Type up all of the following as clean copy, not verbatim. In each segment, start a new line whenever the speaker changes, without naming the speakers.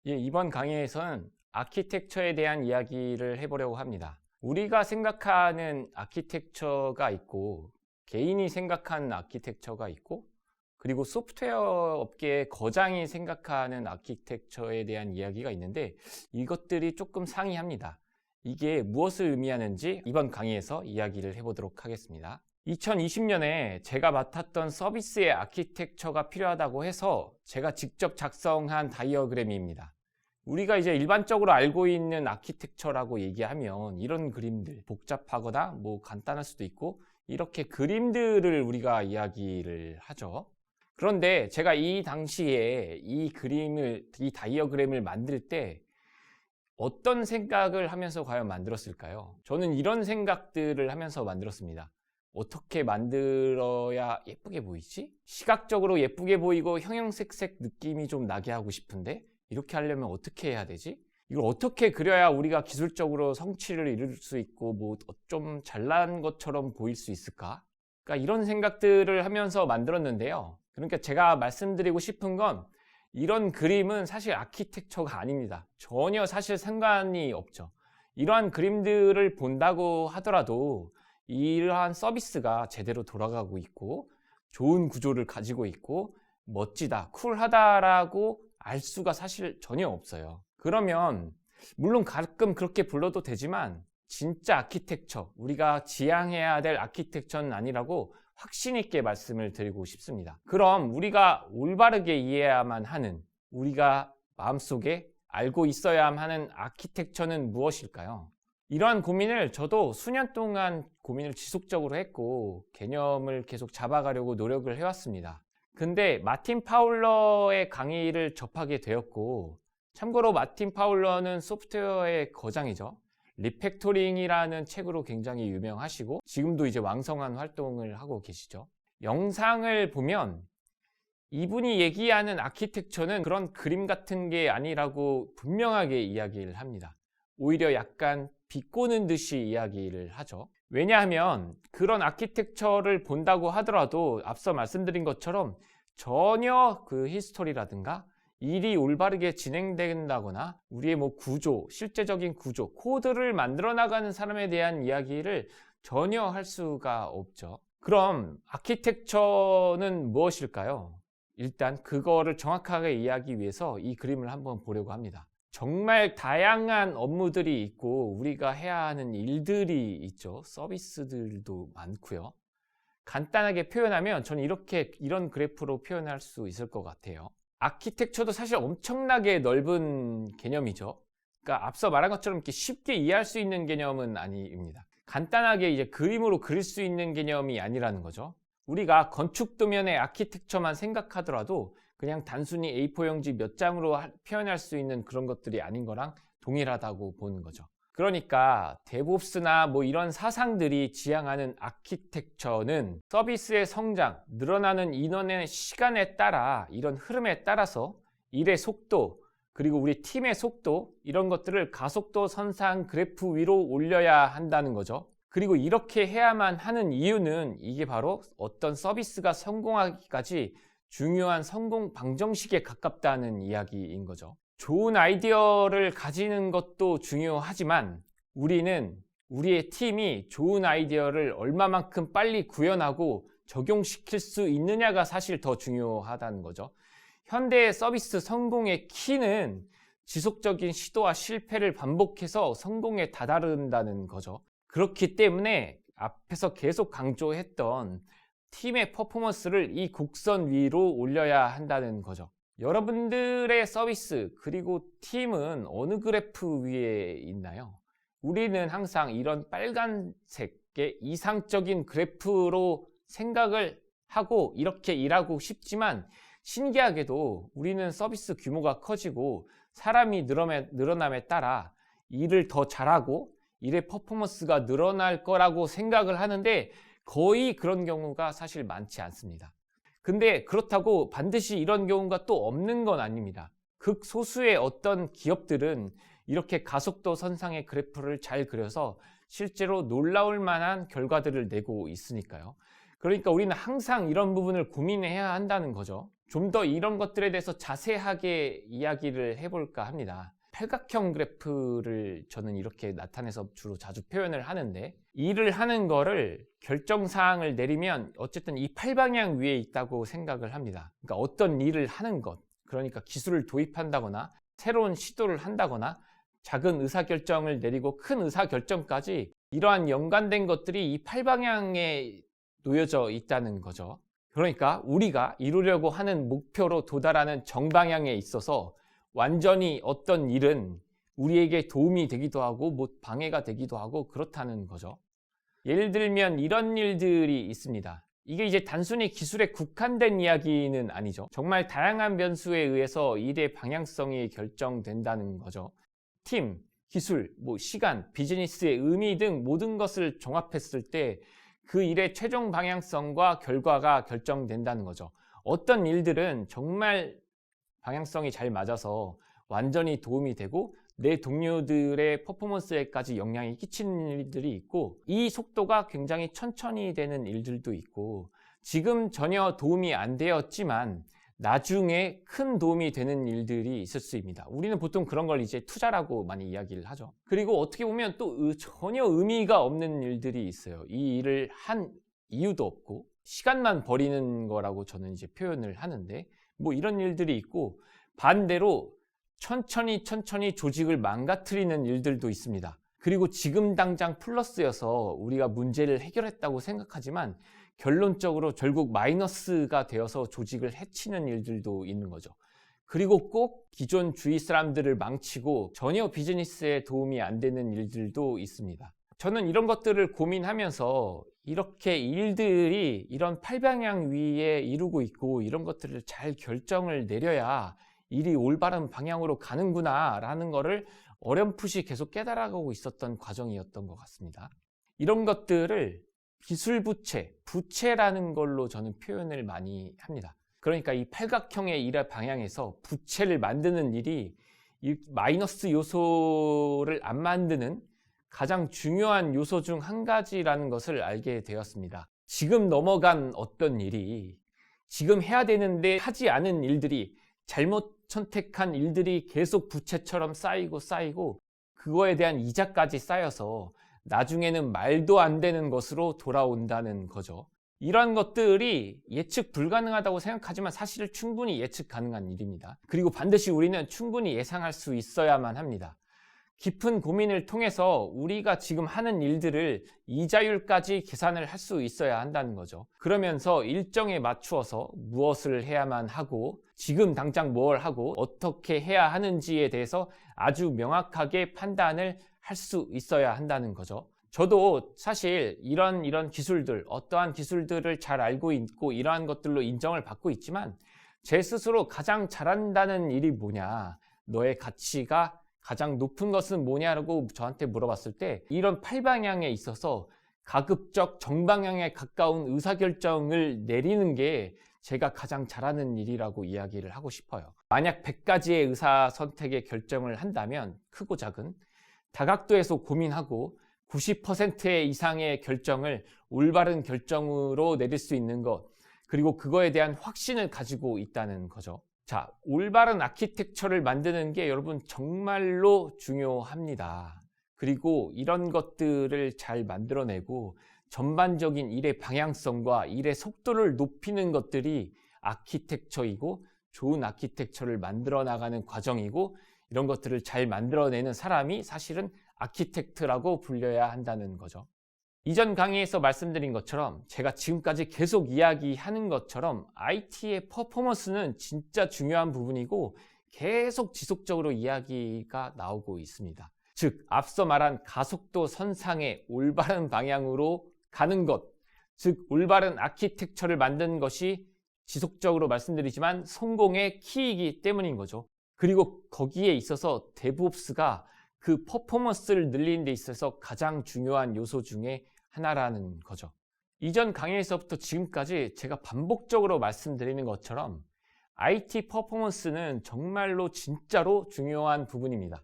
이번 강의에서는 아키텍처에 대한 이야기를 해보려고 합니다. 우리가 생각하는 아키텍처가 있고, 개인이 생각하는 아키텍처가 있고, 그리고 소프트웨어 업계의 거장이 생각하는 아키텍처에 대한 이야기가 있는데, 이것들이 조금 상이합니다. 이게 무엇을 의미하는지 이번 강의에서 이야기를 해보도록 하겠습니다. 2020년에 제가 맡았던 서비스의 아키텍처가 필요하다고 해서 제가 직접 작성한 다이어그램입니다. 우리가 이제 일반적으로 알고 있는 아키텍처라고 얘기하면 이런 그림들, 복잡하거나 간단할 수도 있고 이렇게 그림들을 우리가 이야기를 하죠. 그런데 제가 이 당시에 이 다이어그램을 만들 때 어떤 생각을 하면서 과연 만들었을까요? 저는 이런 생각들을 하면서 만들었습니다. 어떻게 만들어야 예쁘게 보이지? 시각적으로 예쁘게 보이고 형형색색 느낌이 좀 나게 하고 싶은데 이렇게 하려면 어떻게 해야 되지? 이걸 어떻게 그려야 우리가 기술적으로 성취를 이룰 수 있고 좀 잘난 것처럼 보일 수 있을까? 그러니까 이런 생각들을 하면서 만들었는데요. 그러니까 제가 말씀드리고 싶은 건 이런 그림은 사실 아키텍처가 아닙니다. 전혀 사실 상관이 없죠. 이러한 그림들을 본다고 하더라도 이러한 서비스가 제대로 돌아가고 있고 좋은 구조를 가지고 있고 멋지다, 쿨하다라고 알 수가 사실 전혀 없어요. 그러면 물론 가끔 그렇게 불러도 되지만 진짜 아키텍처, 우리가 지향해야 될 아키텍처는 아니라고 확신 있게 말씀을 드리고 싶습니다. 그럼 우리가 올바르게 이해해야만 하는, 우리가 마음속에 알고 있어야 하는 아키텍처는 무엇일까요? 이러한 고민을 저도 수년 동안 고민을 지속적으로 했고 개념을 계속 잡아가려고 노력을 해왔습니다. 근데 마틴 파울러의 강의를 접하게 되었고, 참고로 마틴 파울러는 소프트웨어의 거장이죠. 리팩토링이라는 책으로 굉장히 유명하시고 지금도 이제 왕성한 활동을 하고 계시죠. 영상을 보면 이분이 얘기하는 아키텍처는 그런 그림 같은 게 아니라고 분명하게 이야기를 합니다. 오히려 약간 비꼬는 듯이 이야기를 하죠. 왜냐하면 그런 아키텍처를 본다고 하더라도 앞서 말씀드린 것처럼 전혀 그 히스토리라든가 일이 올바르게 진행된다거나 우리의 구조, 실제적인 구조, 코드를 만들어 나가는 사람에 대한 이야기를 전혀 할 수가 없죠. 그럼 아키텍처는 무엇일까요? 일단 그거를 정확하게 이해하기 위해서 이 그림을 한번 보려고 합니다. 정말 다양한 업무들이 있고 우리가 해야 하는 일들이 있죠. 서비스들도 많고요. 간단하게 표현하면 저는 이런 그래프로 표현할 수 있을 것 같아요. 아키텍처도 사실 엄청나게 넓은 개념이죠. 그러니까 앞서 말한 것처럼 이렇게 쉽게 이해할 수 있는 개념은 아닙니다. 간단하게 이제 그림으로 그릴 수 있는 개념이 아니라는 거죠. 우리가 건축 도면의 아키텍처만 생각하더라도 그냥 단순히 A4 용지 몇 장으로 표현할 수 있는 그런 것들이 아닌 거랑 동일하다고 보는 거죠. 그러니까 데브옵스나 이런 사상들이 지향하는 아키텍처는 서비스의 성장, 늘어나는 인원의 시간에 따라 이런 흐름에 따라서 일의 속도, 그리고 우리 팀의 속도, 이런 것들을 가속도 선상 그래프 위로 올려야 한다는 거죠. 그리고 이렇게 해야만 하는 이유는 이게 바로 어떤 서비스가 성공하기까지 중요한 성공 방정식에 가깝다는 이야기인 거죠. 좋은 아이디어를 가지는 것도 중요하지만 우리의 팀이 좋은 아이디어를 얼마만큼 빨리 구현하고 적용시킬 수 있느냐가 사실 더 중요하다는 거죠. 현대의 서비스 성공의 키는 지속적인 시도와 실패를 반복해서 성공에 다다른다는 거죠. 그렇기 때문에 앞에서 계속 강조했던 팀의 퍼포먼스를 이 곡선 위로 올려야 한다는 거죠. 여러분들의 서비스 그리고 팀은 어느 그래프 위에 있나요? 우리는 항상 이런 빨간색의 이상적인 그래프로 생각을 하고 이렇게 일하고 싶지만 신기하게도 우리는 서비스 규모가 커지고 사람이 늘어남에 따라 일을 더 잘하고 일의 퍼포먼스가 늘어날 거라고 생각을 하는데 거의 그런 경우가 사실 많지 않습니다. 근데 그렇다고 반드시 이런 경우가 또 없는 건 아닙니다. 극소수의 어떤 기업들은 이렇게 가속도 선상의 그래프를 잘 그려서 실제로 놀라울 만한 결과들을 내고 있으니까요. 그러니까 우리는 항상 이런 부분을 고민해야 한다는 거죠. 좀 더 이런 것들에 대해서 자세하게 이야기를 해볼까 합니다. 팔각형 그래프를 저는 이렇게 나타내서 주로 자주 표현을 하는데, 일을 하는 거를 결정사항을 내리면 어쨌든 이 팔방향 위에 있다고 생각을 합니다. 그러니까 어떤 일을 하는 것, 그러니까 기술을 도입한다거나 새로운 시도를 한다거나 작은 의사결정을 내리고 큰 의사결정까지 이러한 연관된 것들이 이 팔방향에 놓여져 있다는 거죠. 그러니까 우리가 이루려고 하는 목표로 도달하는 정방향에 있어서 완전히 어떤 일은 우리에게 도움이 되기도 하고 방해가 되기도 하고 그렇다는 거죠. 예를 들면 이런 일들이 있습니다. 이게 이제 단순히 기술에 국한된 이야기는 아니죠. 정말 다양한 변수에 의해서 일의 방향성이 결정된다는 거죠. 팀, 기술, 시간, 비즈니스의 의미 등 모든 것을 종합했을 때 그 일의 최종 방향성과 결과가 결정된다는 거죠. 어떤 일들은 정말 방향성이 잘 맞아서 완전히 도움이 되고 내 동료들의 퍼포먼스에까지 영향이 끼치는 일들이 있고, 이 속도가 굉장히 천천히 되는 일들도 있고, 지금 전혀 도움이 안 되었지만 나중에 큰 도움이 되는 일들이 있을 수 있습니다. 우리는 보통 그런 걸 이제 투자라고 많이 이야기를 하죠. 그리고 어떻게 보면 또 전혀 의미가 없는 일들이 있어요. 이 일을 한 이유도 없고 시간만 버리는 거라고 저는 이제 표현을 하는데, 이런 일들이 있고, 반대로 천천히 조직을 망가뜨리는 일들도 있습니다. 그리고 지금 당장 플러스여서 우리가 문제를 해결했다고 생각하지만 결론적으로 결국 마이너스가 되어서 조직을 해치는 일들도 있는 거죠. 그리고 꼭 기존 주위 사람들을 망치고 전혀 비즈니스에 도움이 안 되는 일들도 있습니다. 저는 이런 것들을 고민하면서 이렇게 일들이 이런 팔방향 위에 이루고 있고 이런 것들을 잘 결정을 내려야 일이 올바른 방향으로 가는구나 라는 거를 어렴풋이 계속 깨달아가고 있었던 과정이었던 것 같습니다. 이런 것들을 기술 부채라는 걸로 저는 표현을 많이 합니다. 그러니까 이 팔각형의 일의 방향에서 부채를 만드는 일이 이 마이너스 요소를 안 만드는 가장 중요한 요소 중 한 가지라는 것을 알게 되었습니다. 지금 넘어간 어떤 일이 지금 해야 되는데 하지 않은 일들이, 잘못 선택한 일들이 계속 부채처럼 쌓이고 그거에 대한 이자까지 쌓여서 나중에는 말도 안 되는 것으로 돌아온다는 거죠. 이런 것들이 예측 불가능하다고 생각하지만 사실 충분히 예측 가능한 일입니다. 그리고 반드시 우리는 충분히 예상할 수 있어야만 합니다. 깊은 고민을 통해서 우리가 지금 하는 일들을 이자율까지 계산을 할 수 있어야 한다는 거죠. 그러면서 일정에 맞추어서 무엇을 해야만 하고 지금 당장 뭘 하고 어떻게 해야 하는지에 대해서 아주 명확하게 판단을 할 수 있어야 한다는 거죠. 저도 사실 이런 기술들, 어떠한 기술들을 잘 알고 있고 이러한 것들로 인정을 받고 있지만 제 스스로 가장 잘한다는 일이 뭐냐, 너의 가치가 가장 높은 것은 뭐냐라고 저한테 물어봤을 때 이런 팔방향에 있어서 가급적 정방향에 가까운 의사결정을 내리는 게 제가 가장 잘하는 일이라고 이야기를 하고 싶어요. 만약 100가지의 의사 선택의 결정을 한다면 크고 작은 다각도에서 고민하고 90% 이상의 결정을 올바른 결정으로 내릴 수 있는 것, 그리고 그거에 대한 확신을 가지고 있다는 거죠. 자, 올바른 아키텍처를 만드는 게 여러분 정말로 중요합니다. 그리고 이런 것들을 잘 만들어내고 전반적인 일의 방향성과 일의 속도를 높이는 것들이 아키텍처이고 좋은 아키텍처를 만들어 나가는 과정이고, 이런 것들을 잘 만들어내는 사람이 사실은 아키텍트라고 불려야 한다는 거죠. 이전 강의에서 말씀드린 것처럼 제가 지금까지 계속 이야기하는 것처럼 IT의 퍼포먼스는 진짜 중요한 부분이고 계속 지속적으로 이야기가 나오고 있습니다. 즉, 앞서 말한 가속도 선상의 올바른 방향으로 가는 것, 즉 올바른 아키텍처를 만드는 것이 지속적으로 말씀드리지만 성공의 키이기 때문인 거죠. 그리고 거기에 있어서 DevOps가 그 퍼포먼스를 늘리는 데 있어서 가장 중요한 요소 중에 하나라는 거죠. 이전 강의에서부터 지금까지 제가 반복적으로 말씀드리는 것처럼 IT 퍼포먼스는 정말로 진짜로 중요한 부분입니다.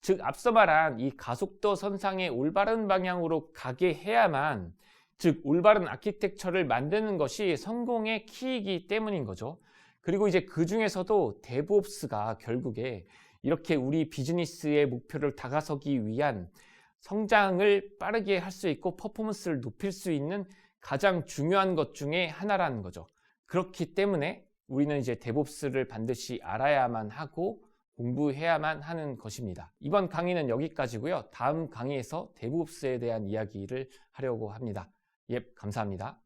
즉, 앞서 말한 이 가속도 선상의 올바른 방향으로 가게 해야만 즉 올바른 아키텍처를 만드는 것이 성공의 키이기 때문인 거죠. 그리고 이제 그 중에서도 데브옵스가 결국에 이렇게 우리 비즈니스의 목표를 다가서기 위한 성장을 빠르게 할 수 있고 퍼포먼스를 높일 수 있는 가장 중요한 것 중에 하나라는 거죠. 그렇기 때문에 우리는 이제 데브옵스를 반드시 알아야만 하고 공부해야만 하는 것입니다. 이번 강의는 여기까지고요. 다음 강의에서 데브옵스에 대한 이야기를 하려고 합니다. 예, 감사합니다.